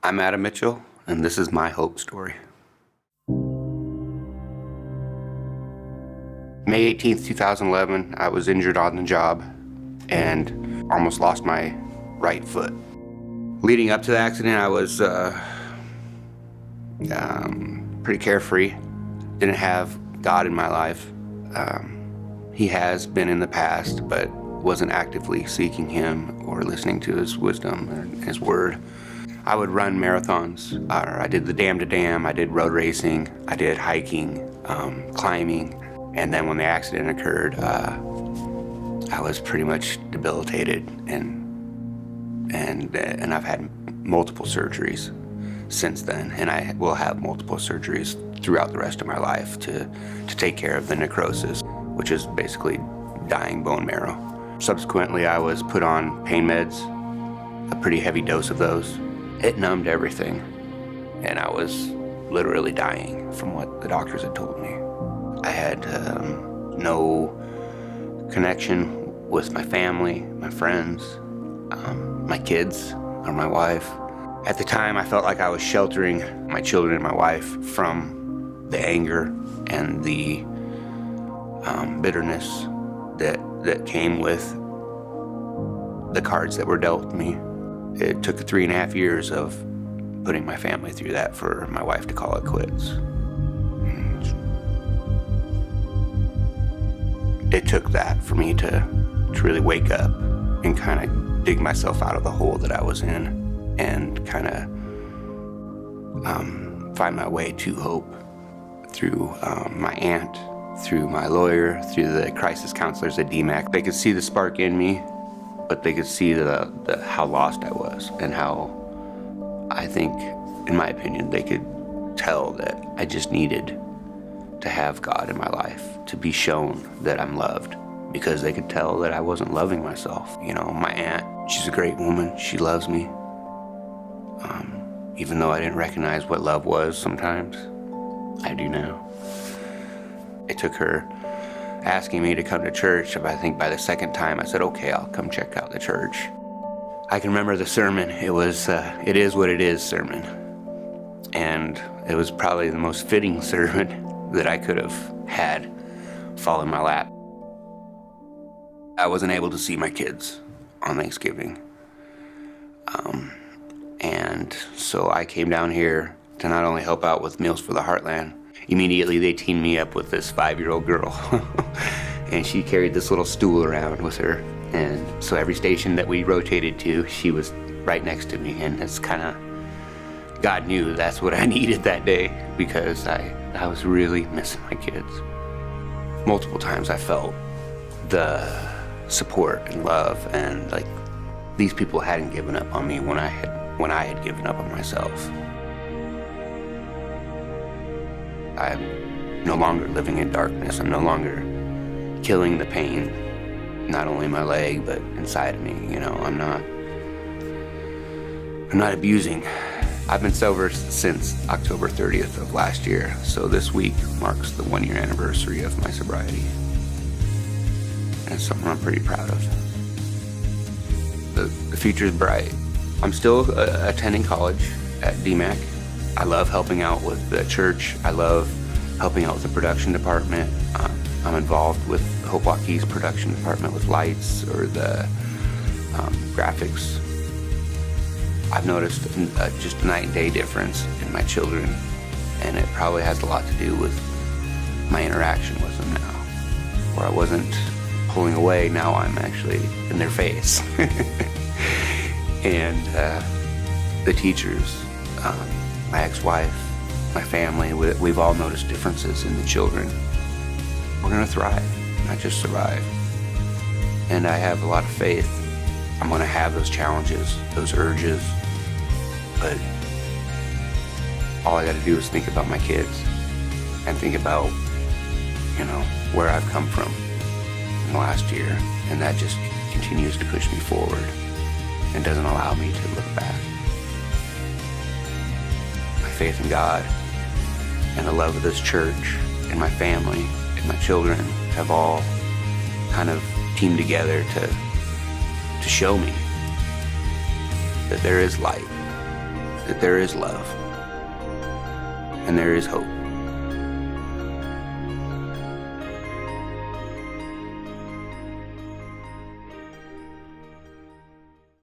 I'm Adam Mitchell, and this is my hope story. May 18th, 2011, I was injured on the job and almost lost my right foot. Leading up to the accident, I was pretty carefree. Didn't have God in my life. He has been in the past, but wasn't actively seeking Him or listening to His wisdom and His word. I would run marathons. I did the Dam to Dam. I did road racing. I did hiking, climbing. And then when the accident occurred, I was pretty much debilitated, and I've had multiple surgeries since then, and I will have multiple surgeries throughout the rest of my life to take care of the necrosis, which is basically dying bone marrow. Subsequently, I was put on pain meds, a pretty heavy dose of those. It numbed everything, and I was literally dying from what the doctors had told me. I had no connection with my family, my friends, my kids, or my wife. At the time, I felt like I was sheltering my children and my wife from the anger and the bitterness that came with the cards that were dealt me. It took 3.5 years of putting my family through that for my wife to call it quits. It took that for me to really wake up and kind of dig myself out of the hole that I was in and kind of find my way to hope through my aunt, through my lawyer, through the crisis counselors at DMAC. They could see the spark in me, but they could see how lost I was, and how I think, in my opinion, they could tell that I just needed to have God in my life, to be shown that I'm loved, because they could tell that I wasn't loving myself. You know, my aunt, she's a great woman. She loves me. Even though I didn't recognize what love was sometimes, I do now. It took her asking me to come to church. I think by the second time I said, okay, I'll come check out the church. I can remember the sermon. It was, It Is What It Is sermon. And it was probably the most fitting sermon that I could have had fall in my lap. I wasn't able to see my kids on Thanksgiving. And so I came down here to not only help out with Meals for the Heartland. Immediately they teamed me up with this 5-year-old girl. And she carried this little stool around with her. And so every station that we rotated to, she was right next to me. And it's kind of, God knew that's what I needed that day, because I was really missing my kids. Multiple times I felt the support and love, and like these people hadn't given up on me when I had given up on myself. I'm no longer living in darkness. I'm no longer killing the pain, not only in my leg, but inside of me. You know, I'm not abusing. I've been sober since October 30th of last year, so this week marks the 1-year anniversary of my sobriety. And it's something I'm pretty proud of. The future's bright. I'm still attending college at DMAC. I love helping out with the church. I love helping out with the production department. I'm involved with Hope Waukees production department with lights or the graphics. I've noticed just a night and day difference in my children, and it probably has a lot to do with my interaction with them now. Where I wasn't pulling away, now I'm actually in their face. And the teachers, my ex-wife, my family, we've all noticed differences in the children. We're gonna thrive, not just survive. And I have a lot of faith. I'm gonna have those challenges, those urges, but all I gotta do is think about my kids and think about, you know, where I've come from in the last year, and that just continues to push me forward and doesn't allow me to look back. My faith in God and the love of this church and my family and my children have all kind of teamed together to show me that there is light, that there is love and there is hope.